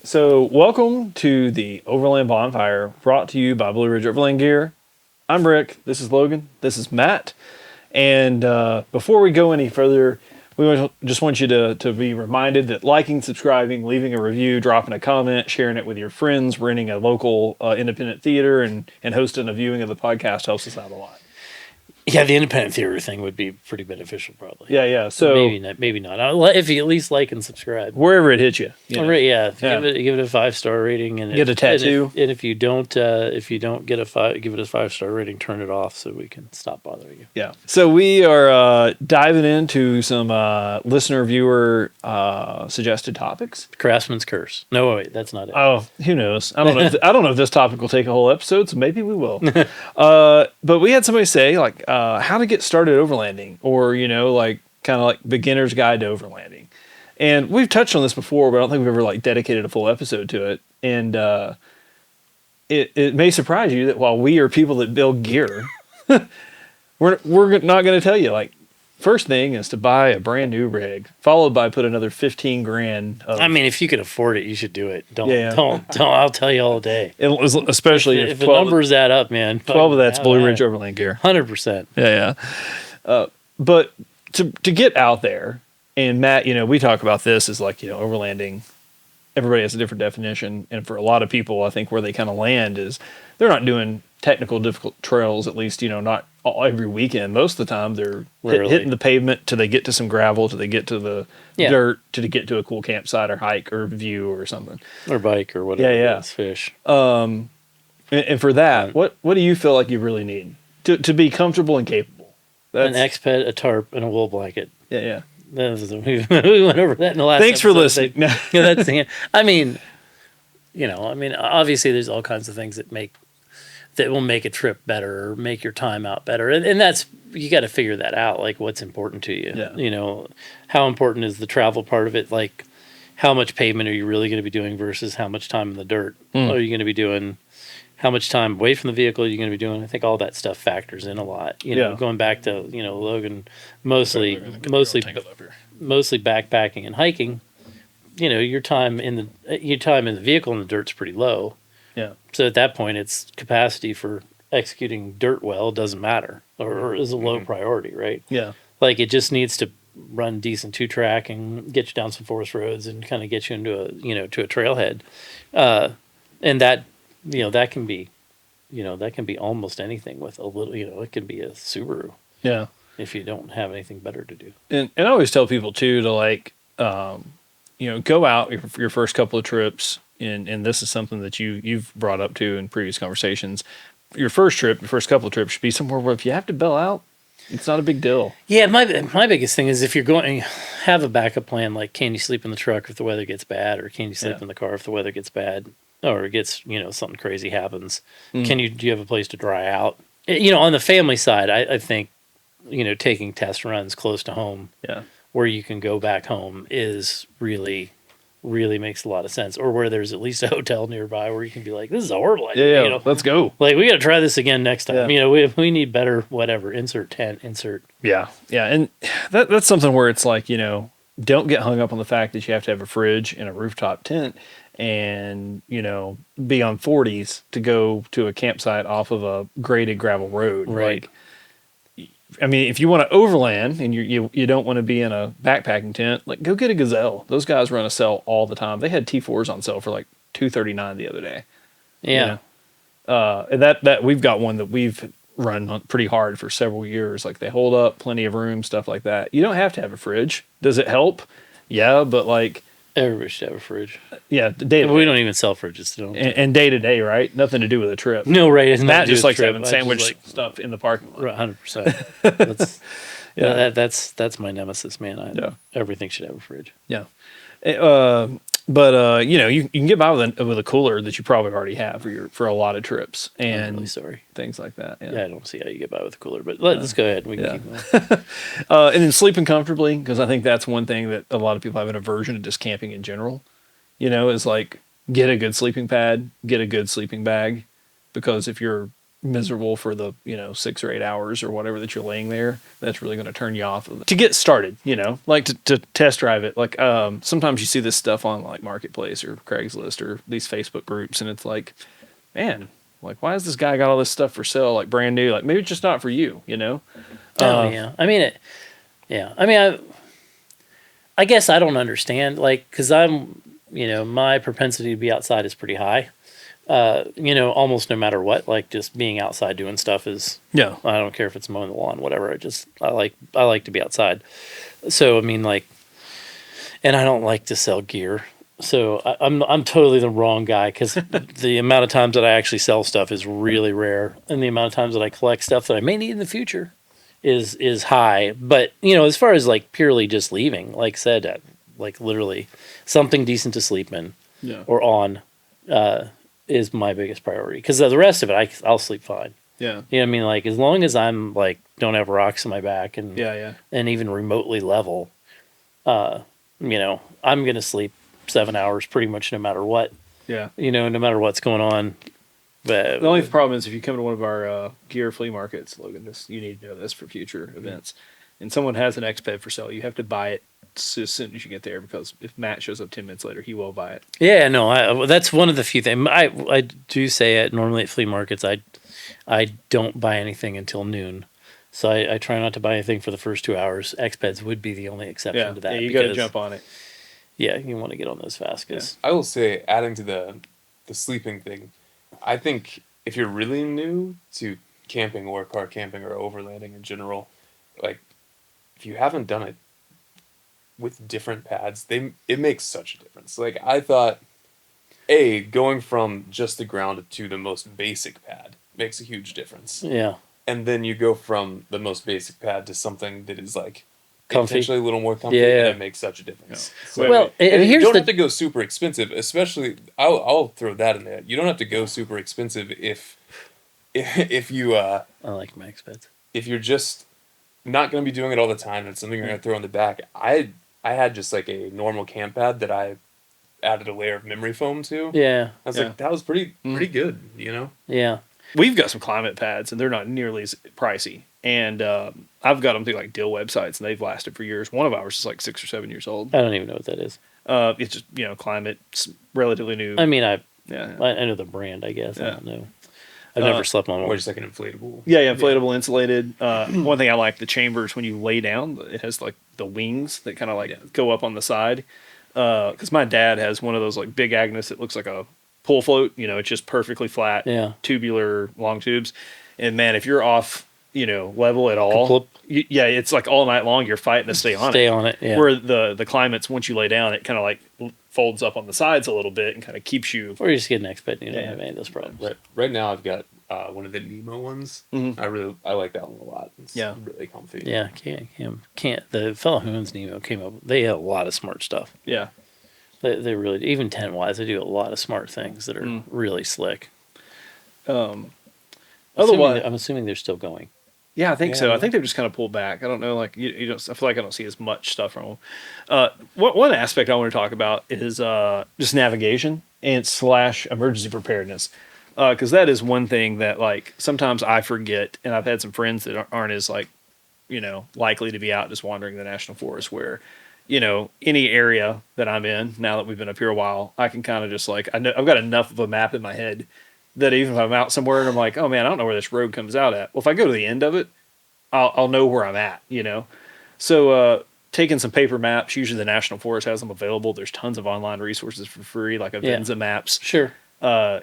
So, welcome to the Overland Bonfire, brought to you by Blue Ridge Overland Gear. I'm Rick. This is Logan. This is Matt. And before we go any further, just want you to be reminded that liking, subscribing, leaving a review, dropping a comment, sharing it with your friends, renting a local independent theater, and hosting a viewing of the podcast helps us out a lot. Yeah, the independent theater thing would be pretty beneficial, probably. Yeah. So maybe not. If you at least like and subscribe, wherever it hits you. Give it a 5-star rating, and get a tattoo. And if you don't get give it a 5-star rating, turn it off so we can stop bothering you. Yeah. So we are diving into some listener viewer suggested topics. Craftsman's curse. No, wait, that's not it. Oh, who knows? I don't know. I don't know if this topic will take a whole episode, so maybe we will. But we had somebody say like how to get started overlanding, or kind of like beginner's guide to overlanding. And we've touched on this before, but I don't think we've ever like dedicated a full episode to it. And it may surprise you that while we are people that build gear, we're not going to tell you like first thing is to buy a brand new rig, followed by put another $15,000. I mean, if you can afford it, you should do it. Don't. I'll tell you all day. Especially if the numbers add up, man. 12 of that's Blue Ridge Overland Gear. 100%. Yeah. But to get out there, and Matt, we talk about this as like, overlanding. Everybody has a different definition. And for a lot of people, I think where they kind of land is they're not doing technical, difficult trails, at least, not every weekend. Most of the time, they're hitting the pavement till they get to some gravel, till they get to the dirt, till they get to a cool campsite or hike or view or something. Or bike or whatever. Yeah. Fish. And for that, what do you feel like you really need to be comfortable and capable? An X-Ped, a tarp, and a wool blanket. Yeah. We went over that in the last Thanks episode. for listening. Obviously there's all kinds of things that will make a trip better or make your time out better. And that's, you got to figure that out. Like what's important to you, how important is the travel part of it? Like how much pavement are you really going to be doing versus how much time in the dirt are you going to be doing? How much time away from the vehicle are you going to be doing? I think all that stuff factors in a lot. Going back to, Logan, mostly backpacking and hiking, your time in the vehicle in the dirt's pretty low. Yeah. So at that point, it's capacity for executing dirt well doesn't matter, or is a low priority, right? Yeah. Like it just needs to run decent 2-track and get you down some forest roads and kind of get you into to a trailhead, and that can be almost anything with a little. It can be a Subaru. Yeah. If you don't have anything better to do. And I always tell people too to like, go out your first couple of trips. And this is something that you've brought up to in previous conversations. Your first couple of trips should be somewhere where if you have to bail out, it's not a big deal. Yeah, my biggest thing is if you're going to have a backup plan, like can you sleep in the truck if the weather gets bad, or can you sleep in the car if the weather gets bad, or it gets something crazy happens. Do you have a place to dry out? On the family side, I think taking test runs close to home, where you can go back home is really makes a lot of sense, or where there's at least a hotel nearby where you can be like, this is a horrible idea. Let's go. Like we got to try this again next time. We need better, whatever, insert tent, insert. Yeah. And that's something where it's like, don't get hung up on the fact that you have to have a fridge and a rooftop tent and, be on 40s to go to a campsite off of a graded gravel road. Right. Like, if you want to overland and you don't want to be in a backpacking tent, like go get a Gazelle. Those guys run a sale all the time. They had T4s on sale for like $239 the other day. Yeah. And that we've got one that we've run pretty hard for several years. Like they hold up, plenty of room, stuff like that. You don't have to have a fridge. Does it help? Yeah, but like everybody should have a fridge. Yeah, day. We don't even sell fridges. And day to day, right? Nothing to do with a trip. No, right? It's Matt just likes having sandwich stuff in the parking lot. 100%. That's my nemesis, man. Everything should have a fridge. Yeah. But you can get by with a cooler that you probably already have for a lot of trips, and I'm really sorry, things like that. Yeah, I don't see how you get by with a cooler, but let's go ahead. We can keep going. And then sleeping comfortably, because I think that's one thing that a lot of people have an aversion to just camping in general. Is like get a good sleeping pad, get a good sleeping bag, because if you're miserable for the 6 or 8 hours or whatever that you're laying there, that's really going to turn you off of it. To get started, like to test drive it. Like sometimes you see this stuff on like Marketplace or Craigslist or these Facebook groups, and it's like, man, like why has this guy got all this stuff for sale, like brand new? Like maybe it's just not for you, Oh yeah, I mean it. Yeah, I mean I guess I don't understand, like, because I'm, my propensity to be outside is pretty high. Almost no matter what, like just being outside doing stuff is, Yeah. I don't care if it's mowing the lawn, whatever. I like to be outside. So, I mean, like, and I don't like to sell gear. So I'm totally the wrong guy, because the amount of times that I actually sell stuff is really rare. And the amount of times that I collect stuff that I may need in the future is high. But, as far as like purely just leaving, like I said, like literally something decent to sleep in or on, is my biggest priority, because the rest of it I'll sleep fine. Yeah. You know what I mean? Like as long as I'm like don't have rocks in my back and and even remotely level, I'm gonna sleep 7 hours pretty much no matter what. Yeah. No matter what's going on. But the only problem is if you come to one of our gear flea markets, Logan, you need to know this for future events, and someone has an X-Ped for sale, you have to buy it as soon as you get there, because if Matt shows up 10 minutes later, he will buy it. Yeah, no, that's one of the few things I do say it normally at flea markets. I don't buy anything until noon, so I try not to buy anything for the first 2 hours. X-Peds would be the only exception to that. Yeah, you got to jump on it. Yeah, you want to get on those fast. Cause I will say, adding to the sleeping thing, I think if you're really new to camping or car camping or overlanding in general, like if you haven't done it with different pads, it makes such a difference. Like I thought, going from just the ground to the most basic pad makes a huge difference. Yeah. And then you go from the most basic pad to something that is like comfy, potentially a little more comfy, and it makes such a difference. Yeah. So, well, and you don't have to go super expensive, especially. I'll throw that in there. You don't have to go super expensive if you. I like my X-Peds. If you're just not going to be doing it all the time, and it's something you're going to throw in the back. I had just like a normal camp pad that I added a layer of memory foam to. Yeah, I was like, that was pretty good, Yeah. We've got some climate pads, and they're not nearly as pricey. And I've got them through like deal websites, and they've lasted for years. One of ours is like 6 or 7 years old. I don't even know what that is. It's just climate, relatively new. I mean, I know the brand. I guess I don't know. I've never slept on one. Or just like an inflatable. Yeah, inflatable, insulated. One thing I like, the chambers when you lay down, it has like the wings that kind of like go up on the side. Because my dad has one of those like big Agnes that looks like a pull float. It's just perfectly flat, tubular long tubes. And man, if you're off, level at all, it's like all night long you're fighting to stay on it. Yeah. Where the climates, once you lay down, it kind of like folds up on the sides a little bit and kind of keeps you. Or you just get an X-Ped and you don't have any of those problems. Right now I've got one of the Nemo ones. Mm-hmm. I like that one a lot. It's really comfy. Yeah, can't. The fellow who owns Nemo came up. They have a lot of smart stuff. Yeah, they really, even tent wise, they do a lot of smart things that are really slick. Otherwise, I'm assuming they're still going. Yeah, I think so. I think they've just kind of pulled back. I don't know, like you don't. I feel like I don't see as much stuff from them. One aspect I want to talk about is just navigation and / emergency preparedness, because that is one thing that like sometimes I forget, and I've had some friends that aren't as like likely to be out just wandering the national forest where any area that I'm in now that we've been up here a while, I can kind of just like I know I've got enough of a map in my head that even if I'm out somewhere and I'm like, oh man, I don't know where this road comes out at. Well, if I go to the end of it, I'll know where I'm at, So taking some paper maps, usually the National Forest has them available. There's tons of online resources for free, like Avenza maps. Sure.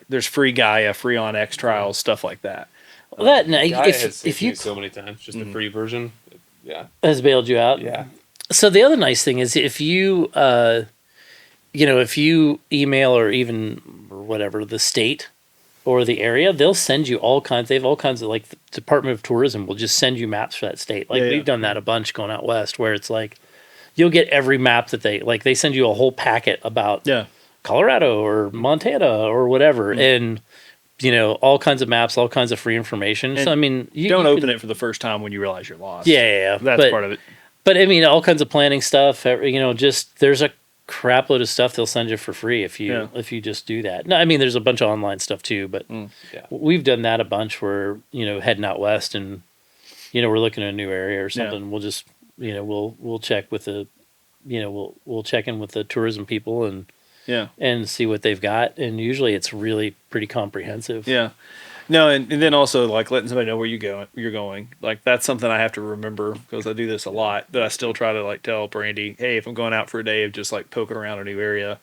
There's free Gaia, free on X trials, stuff like that. Well, that Gaia has saved me so many times, just the free version, has bailed you out. Yeah. So the other nice thing is if you, if you email or whatever the state or the area, they'll send you all kinds. They have all kinds of like the Department of Tourism will just send you maps for that state. Like we've done that a bunch going out west, where it's like you'll get every map that they send you a whole packet about Colorado or Montana or whatever, and all kinds of maps, all kinds of free information. And so I mean, you don't open it for the first time when you realize you're lost. Yeah, that's part of it. But I mean, all kinds of planning stuff. Just there's a crap load of stuff they'll send you for free if you just do that. No, I mean there's a bunch of online stuff too, but we've done that a bunch where, heading out west and we're looking at a new area or something. We'll just we'll check with the we'll check in with the tourism people and see what they've got, and usually it's really pretty comprehensive. Yeah. No, and then also like letting somebody know where you're going. Like that's something I have to remember because I do this a lot. But I still try to like tell Brandy, hey, if I'm going out for a day of just like poking around a new area,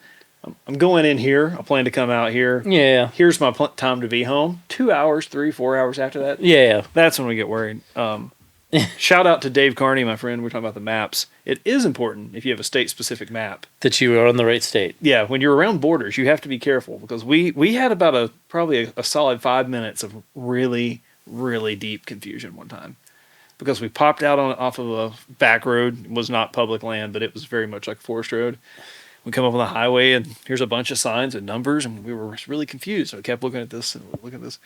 I'm going in here. I plan to come out here. Yeah. Here's my time to be home. 2 hours, 3-4 hours after that. Yeah. That's when we get worried. Shout out to Dave Carney, my friend. We're talking about the maps. It is important if you have a state-specific map that you are on the right state. Yeah, when you're around borders, you have to be careful because we had about probably a solid 5 minutes of really, really deep confusion one time because we popped out off of a back road. It was not public land, but it was very much like a forest road. We come up on the highway and here's a bunch of signs and numbers, and we were really confused. So we kept looking at this and looking at this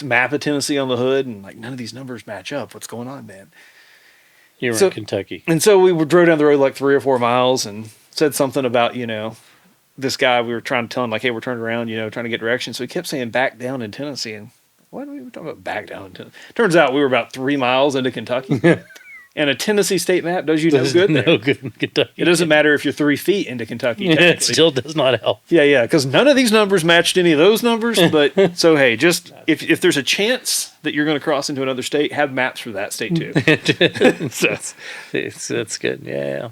map of Tennessee on the hood, and like none of these numbers match up. What's going on, man? You were in Kentucky. And so we drove down the road like 3 or 4 miles and said something about, this guy, we were trying to tell him like, hey, we're turning around, trying to get directions. So he kept saying back down in Tennessee. And what are we talking about back down in Tennessee? Turns out we were about 3 miles into Kentucky. And a Tennessee state map does you no good there. No good in Kentucky. It doesn't matter if you're 3 feet into Kentucky. It still does not help. Yeah, because none of these numbers matched any of those numbers. But so, hey, just if there's a chance that you're going to cross into another state, have maps for that state too. That's good. Yeah.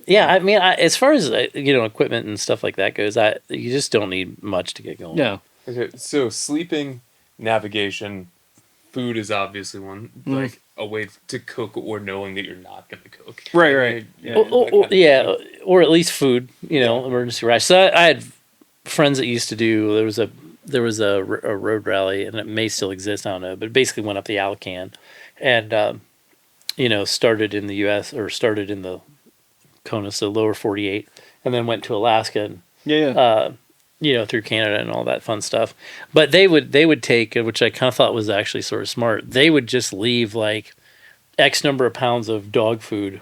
Yeah, I mean, as far as equipment and stuff like that goes, you just don't need much to get going. Yeah. Okay, so sleeping, navigation, food is obviously one. Like a way to cook or knowing that you're not going to cook. Right. Yeah. Or at least food, emergency ration. So I had friends that used to do, there was a road rally, and it may still exist, I don't know, but it basically went up the Alcan and, started in the U.S. or started in the Kona, so lower 48, and then went to Alaska and, through Canada and all that fun stuff. But they would take, which I kind of thought was actually sort of smart, they would just leave like X number of pounds of dog food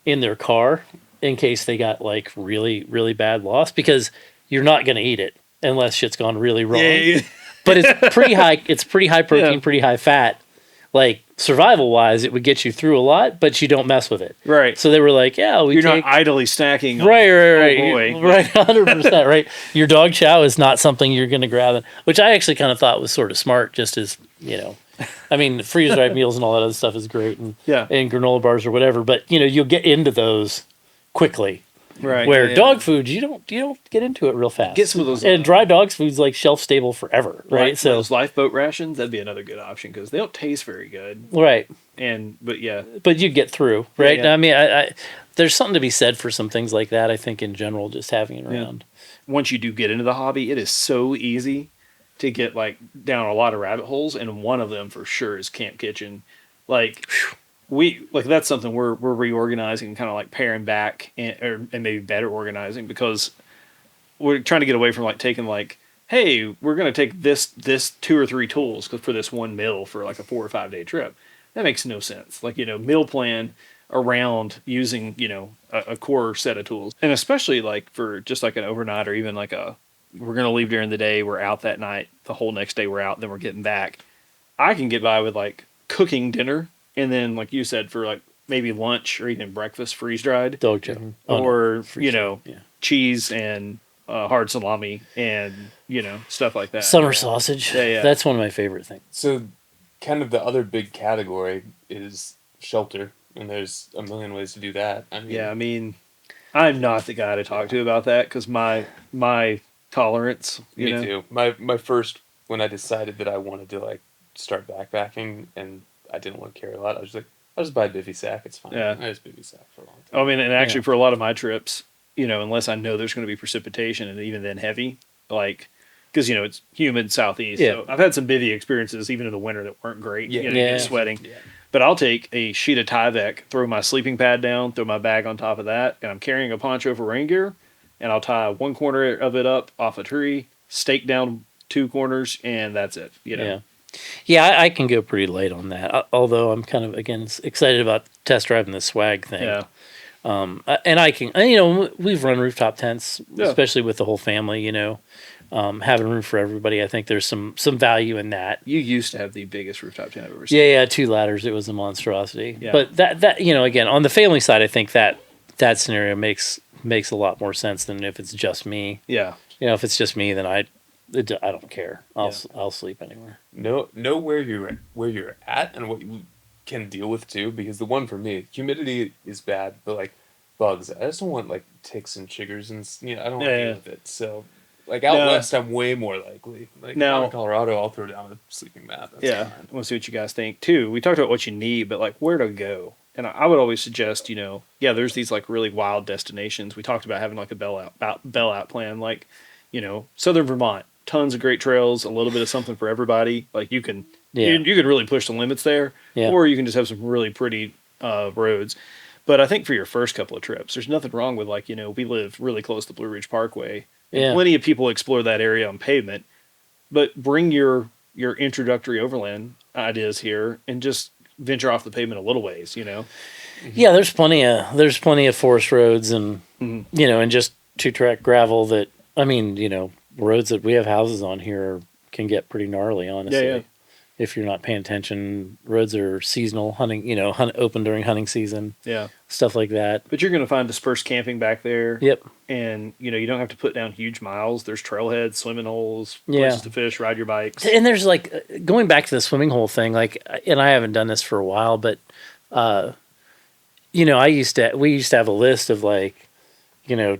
in their car in case they got like really, really bad loss, because you're not going to eat it unless shit's gone really wrong. Yeah. But it's pretty high protein, pretty high fat. Like survival wise, it would get you through a lot, but you don't mess with it. Right. So they were like, you're not idly snacking. Right. Oh boy. Right. 100%. Right. Your dog chow is not something you're going to grab, which I actually kind of thought was sort of smart, just as, I mean, freeze dried meals and all that other stuff is great, and granola bars or whatever, but you'll get into those quickly. Right. Where dog food, you don't get into it real fast. Get some of those. And dry dog food's like shelf stable forever, right? So those lifeboat rations, that'd be another good option because they don't taste very good. Right. But you get through, right? Yeah. I mean, I there's something to be said for some things like that. I think in general, just having it around. Once you do get into the hobby, it is so easy to get like down a lot of rabbit holes, and one of them for sure is Camp Kitchen. Like. That's something we're reorganizing and kind of like paring back and maybe better organizing, because we're trying to get away from like taking like, hey, we're going to take this 2 or 3 tools for this one meal for like a 4 or 5 day trip. That makes no sense. Like, meal plan around using, a core set of tools. And especially like for just like an overnight, or even like we're going to leave during the day, we're out that night, the whole next day we're out, then we're getting back. I can get by with like cooking dinner. And then, like you said, for like maybe lunch or even breakfast, freeze dried dog chow, or cheese and hard salami and stuff like that. Summer sausage. Yeah, that's one of my favorite things. So, kind of the other big category is shelter, and there's a million ways to do that. I mean, I'm not the guy to talk to about that because my tolerance. Me too. My first, when I decided that I wanted to like start backpacking and I didn't want to carry a lot, I was like, I'll just buy a bivy sack. It's fine. Yeah. I just bivy sack for a long time. I mean, and actually for a lot of my trips, unless I know there's going to be precipitation and even then heavy, like, because, it's humid southeast. Yeah. So I've had some bivy experiences even in the winter that weren't great. Sweating. Yeah. But I'll take a sheet of Tyvek, throw my sleeping pad down, throw my bag on top of that, and I'm carrying a poncho for rain gear, and I'll tie one corner of it up off a tree, stake down 2 corners, and that's it. Yeah. Yeah, I can go pretty late on that. Although I'm kind of, again, excited about test driving the swag thing. And I can, we've run rooftop tents, especially with the whole family. Having room for everybody. I think there's some value in that. You used to have the biggest rooftop tent I've ever seen. Yeah, 2 ladders. It was a monstrosity. Yeah. But that again, on the family side, I think that scenario makes a lot more sense than if it's just me. Yeah. If it's just me, then I don't care. I'll sleep anywhere. Know where you're at and what you can deal with too, because the one for me, humidity is bad, but like bugs, I just don't want like ticks and chiggers and I don't want to deal with it. So like out west, I'm way more likely. Like now in Colorado, I'll throw down a sleeping mat. That's fine. We'll see what you guys think too. We talked about what you need, but like where to go. And I would always suggest, there's these like really wild destinations. We talked about having like a bell out plan, like, Southern Vermont, tons of great trails, a little bit of something for everybody. Like you can really push the limits there, or you can just have some really pretty roads. But I think for your first couple of trips, there's nothing wrong with like, we live really close to Blue Ridge Parkway. And plenty of people explore that area on pavement, but bring your introductory overland ideas here and just venture off the pavement a little ways, Yeah, there's plenty of forest roads and and just 2-track gravel that roads that we have houses on here can get pretty gnarly, honestly. Yeah. If you're not paying attention, roads are seasonal hunting, open during hunting season. Yeah. Stuff like that. But you're going to find dispersed camping back there. Yep. And, you don't have to put down huge miles. There's trailheads, swimming holes, places to fish, ride your bikes. And there's like, going back to the swimming hole thing, like, and I haven't done this for a while, but, we used to have a list of like,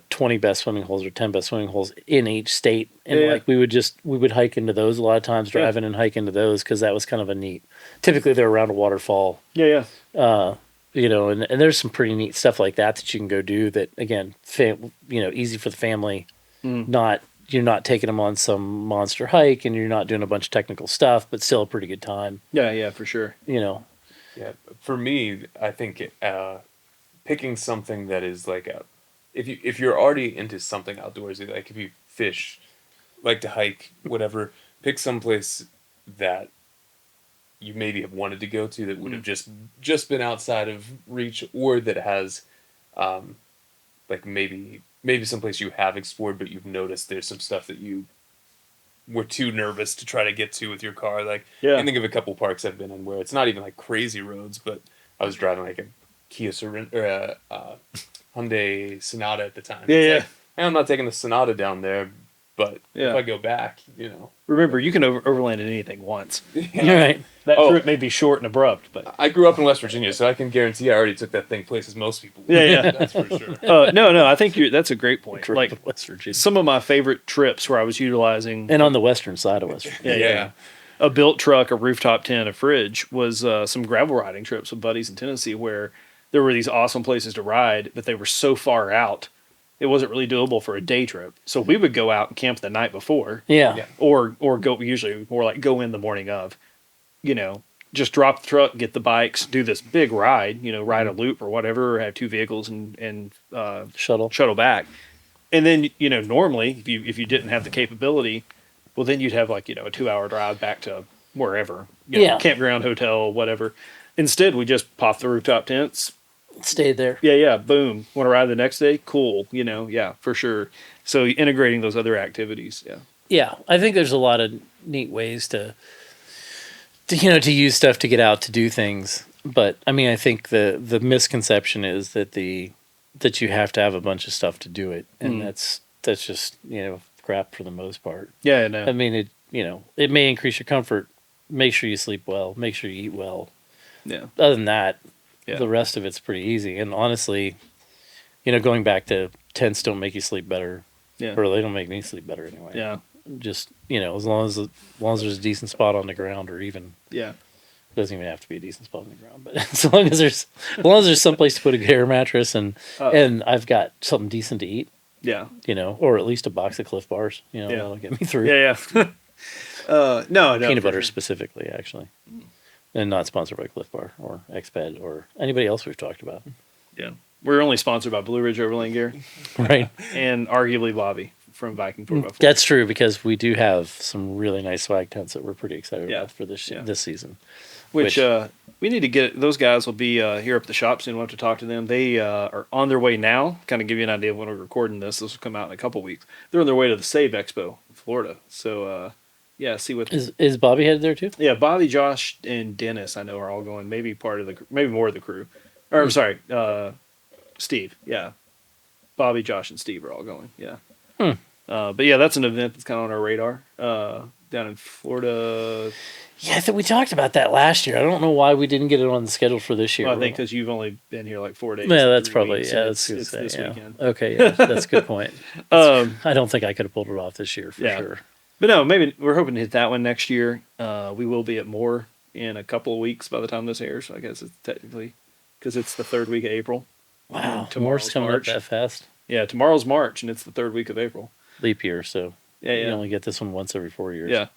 20 best swimming holes or 10 best swimming holes in each state. And like, we would hike into those a lot of times, drive in and hike into those. Cause that was kind of a neat, typically they're around a waterfall. Yeah. And there's some pretty neat stuff like that you can go do that again, easy for the family. You're not taking them on some monster hike and you're not doing a bunch of technical stuff, but still a pretty good time. Yeah, for sure. Yeah. For me, I think, picking something that is like if you're already into something outdoorsy, like if you fish, like to hike, whatever, pick some place that you maybe have wanted to go to that would have just been outside of reach, or that has, like maybe someplace you have explored, but you've noticed there's some stuff that you were too nervous to try to get to with your car. Like, I can think of a couple parks I've been in where it's not even like crazy roads, but I was driving like a Kia Sorento, or Hyundai Sonata at the time. Yeah. Like, hey, I'm not taking the Sonata down there, but if I go back, Remember, you can overland in anything once. Right. That trip may be short and abrupt, but I grew up in West Virginia, so I can guarantee I already took that thing places most people. Yeah. That's for sure. No, I think that's a great point. Like West Virginia. some of my favorite trips where I was utilizing And on the western side of West Virginia. a built truck, a rooftop tent, a fridge was some gravel riding trips with buddies in Tennessee where there were these awesome places to ride, but they were so far out, it wasn't really doable for a day trip. So we would go out and camp the night before. Yeah. Or go, usually more like go in the morning of, just drop the truck, get the bikes, do this big ride, ride a loop or whatever, or have 2 vehicles and shuttle back. And then, normally if you didn't have the capability, well, then you'd have like, a 2-hour drive back to wherever, campground, hotel, whatever. Instead, we just popped the rooftop tents, Stayed there. Yeah. Boom. Want to ride the next day? Cool. For sure. So integrating those other activities. Yeah. Yeah. I think there's a lot of neat ways to use stuff to get out to do things. But I mean, I think the misconception is that that you have to have a bunch of stuff to do it. And that's just, crap for the most part. Yeah. No. I mean, it may increase your comfort. Make sure you sleep well. Make sure you eat well. Yeah. Other than that, the rest of it's pretty easy. And honestly, going back to tents don't make you sleep better. Yeah. Or they don't make me sleep better anyway. Yeah. Just, as long as there's a decent spot on the ground, or even Yeah. it doesn't even have to be a decent spot on the ground, but as long as there's some place to put a good air mattress and I've got something decent to eat. Yeah. Or at least a box of Cliff Bars, that'll get me through. Yeah. No. Peanut butter specifically, actually. And not sponsored by Cliff Bar or Xped or anybody else we've talked about. Yeah. We're only sponsored by Blue Ridge Overland Gear. Right. And arguably Bobby from Viking 4x4. That's true, because we do have some really nice swag tents that we're pretty excited Yeah. about for this Yeah. this season. Which we need to get. Those guys will be here up at the shop soon. We'll have to talk to them. They are on their way now. Kind of give you an idea of when we're recording this. This will come out in a couple weeks. They're on their way to the Save Expo in Florida. So yeah, see what Is Bobby headed there too? Yeah, Bobby, Josh, and Dennis I know are all going. Maybe maybe more of the crew. Or I'm sorry, Steve. Yeah, Bobby, Josh, and Steve are all going. Yeah. But yeah, that's an event that's kind of on our radar down in Florida. Yeah, I think we talked about that last year. I don't know why we didn't get it on the schedule for this year. Well, I think because you've only been here like 4 days. Yeah, that's 3 probably weeks, yeah. and That's it's this weekend. Okay, yeah, that's a good point. I don't think I could have pulled it off this year for sure. But no, maybe we're hoping to hit that one next year. We will be at Moore in a couple of weeks by the time this airs. I guess it's technically because it's the 3rd week of April. Wow, Tomorrow's Moore's coming March. up that fast. Yeah, tomorrow's March and it's the 3rd week of April. Leap year, so Yeah, you yeah. only get this one once every 4 years. Yeah,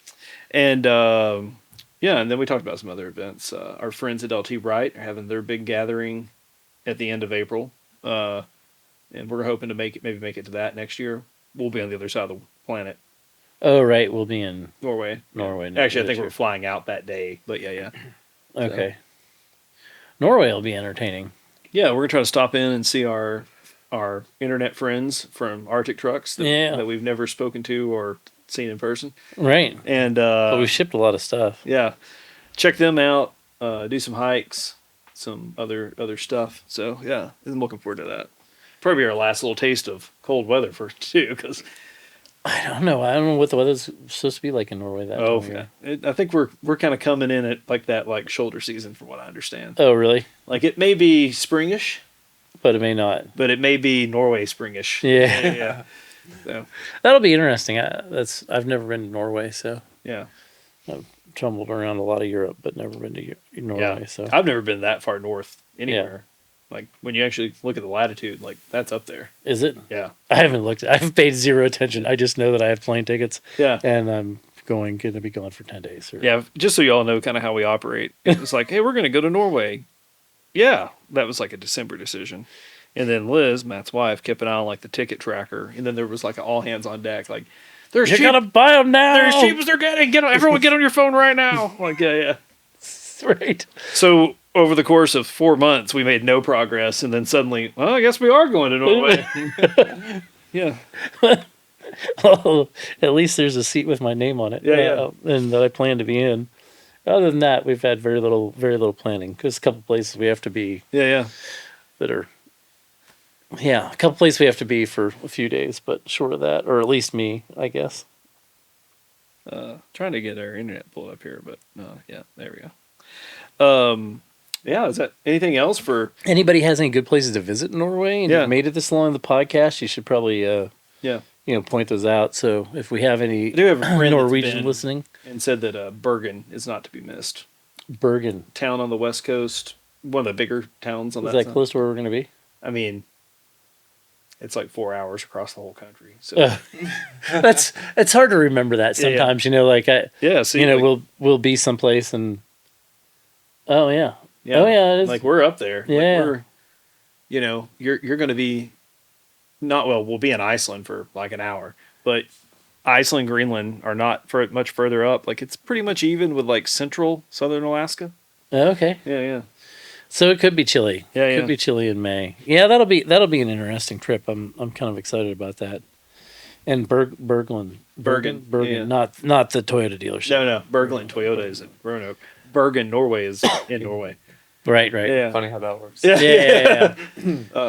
and yeah, and then we talked about some other events. Our friends at LT Bright are having their big gathering at the end of April, and we're hoping to make it to that next year. We'll be on the other side of the planet, Oh, right, we'll be in Norway. Norway. Actually, I this think year. we're flying out that day, but yeah. Okay. Norway will be entertaining. Yeah, we're gonna try to stop in and see our internet friends from Arctic Trucks that we've never spoken to or seen in person. Right. And But we shipped a lot of stuff. yeah, check them out. Do some hikes, some other stuff. So yeah, I'm looking forward to that. Probably our last little taste of cold weather for too, because I don't know what the weather's supposed to be like in Norway that time of year. I think we're kind of coming in at like shoulder season from what I understand. Oh, really? Like it may be springish, But it may not. but it may be Norway springish. Yeah. Yeah. So That'll be interesting. I've never been to Norway, so yeah. I've tumbled around a lot of Europe, but never been to Norway. Yeah. So I've never been that far north anywhere. Like when you actually look at the latitude, like that's up there. is it? Yeah. I haven't looked. I've paid zero attention. I just know that I have plane tickets, Yeah. and I'm going to be gone for 10 days. Yeah. Just so you all know kind of how we operate. It's like, hey, we're going to go to Norway. Yeah. That was like a December decision. And then Liz, Matt's wife, kept an eye on like the ticket tracker. And then there was like an all hands on deck. Like, they're You're cheap. gonna buy them now. They're as cheap as they're getting. Everyone get on your phone right now. Like, yeah. Right. So over the course of 4 months, we made no progress. And then suddenly, well, I guess we are going to Norway. Yeah. Well, at least there's a seat with my name on it. Yeah. And that I plan to be in. Other than that, we've had very little planning. Because a couple places we have to be Yeah. that are. Yeah, a couple places we have to be for a few days, but short of that, or at least me, I guess. Trying to get our internet pulled up here, but yeah, there we go. Yeah, is that anything else for? Anybody has any good places to visit in Norway and Yeah. you've made it this long in the podcast, you should probably Yeah, point those out. So if we have any I do have a friend that's Norwegian been listening, and said that Bergen is not to be missed. Bergen, Town on the west coast, one of the bigger towns on is that that side. close to where we're going to be? I mean, it's like 4 hours across the whole country. So It's hard to remember that Yeah, yeah. sometimes. yeah, see, we'll be someplace and oh yeah, yeah, oh yeah, it is. like we're up there. Yeah. Like you're going to be we'll be in Iceland for like an hour, but Iceland, Greenland are not much further up. Like it's pretty much even with like central southern Alaska. Okay. Yeah. So it could be chilly. Yeah, Could yeah. be chilly in May. Yeah, that'll be an interesting trip. I'm kind of excited about that. And Bergen, yeah. not the Toyota dealership. No. Bergen Toyota is in Roanoke. Bergen, Norway is in Norway. Right. Yeah. Funny how that works. Yeah. Yeah.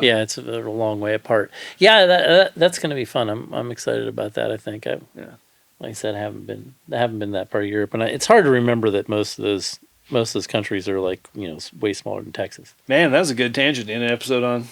Yeah, it's a long way apart. Yeah, that's going to be fun. I'm excited about that. I think. Like I said, I haven't been that part of Europe, and it's hard to remember that most of those countries are like way smaller than Texas. Man, that was a good tangent in an episode on.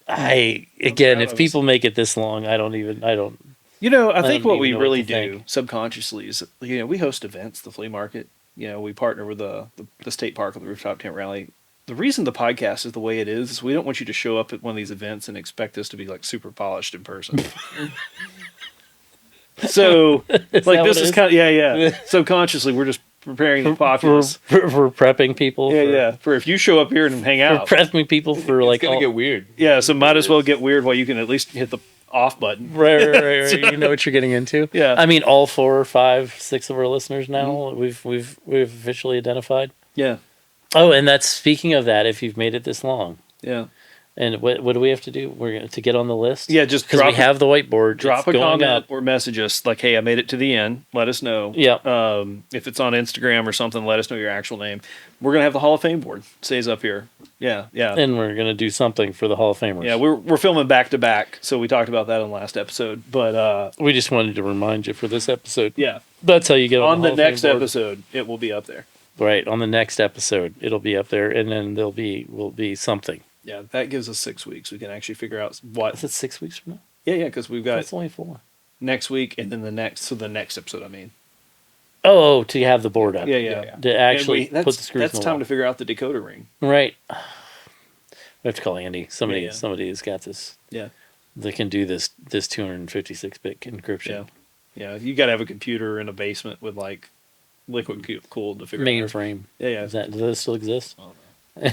If people make it this long, I don't. I think what even we know really what to do think. subconsciously is, we host events, the flea market. We partner with the state park with the rooftop tent rally. The reason the podcast is the way it is we don't want you to show up at one of these events and expect us to be like super polished in person. So, like this is kind of yeah. Subconsciously, we're just preparing the populace. For prepping people. For if you show up here and hang For out, prepping people for It's like gonna all, get weird. yeah. So might as well get weird while you can at least hit the off button. Right. You know what you're getting into. Yeah. I mean, all 4, 5, 6 of our listeners now Mm-hmm. we've officially identified. Yeah. Oh, and that's speaking of that. If you've made it this long, Yeah. and what do we have to do? We're to get on the list. Yeah, just because we have the whiteboard. Drop it's a going comment up. or message us like, hey, I made it to the end. Let us know. Yeah. If it's on Instagram or something, let us know your actual name. We're gonna have the Hall of Fame board. Stays up here. Yeah. And we're gonna do something for the Hall of Famers. Yeah, we're filming back to back, so we talked about that in the last episode. But we just wanted to remind you for this episode. yeah, That's how you get on the the Hall of Fame next board. episode, it will be up there. Right, on the next episode, it'll be up there, and then will be something. Yeah, that gives us 6 weeks. We can actually figure out what. Is it 6 weeks from now? Yeah, because we've got That's only 4. next week and then the next. So the next episode, I mean. Oh, to have the board up. Yeah. To actually And put the screws that's in the time wall. to figure out the decoder ring. Right. We have to call Andy. Somebody Yeah. has got this. Yeah. They can do this 256-bit encryption. Yeah. You got to have a computer in a basement with like liquid cooled to figure it out. Mainframe. Yeah. Does that still exist? I don't know.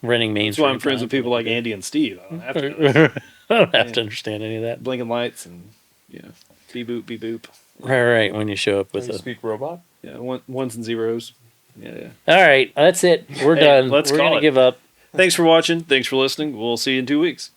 Renting mainframe. That's why I'm friends with people like Andy and Steve. I don't have to know this. I don't have to understand any of that. Blinking lights and beep boop, beep boop. Right. When you show up with Can you speak robot? Yeah, ones and zeros. Yeah. All right, that's it. We're Hey, done. let's We're call gonna it. give up. Thanks for watching. Thanks for listening. We'll see you in 2 weeks.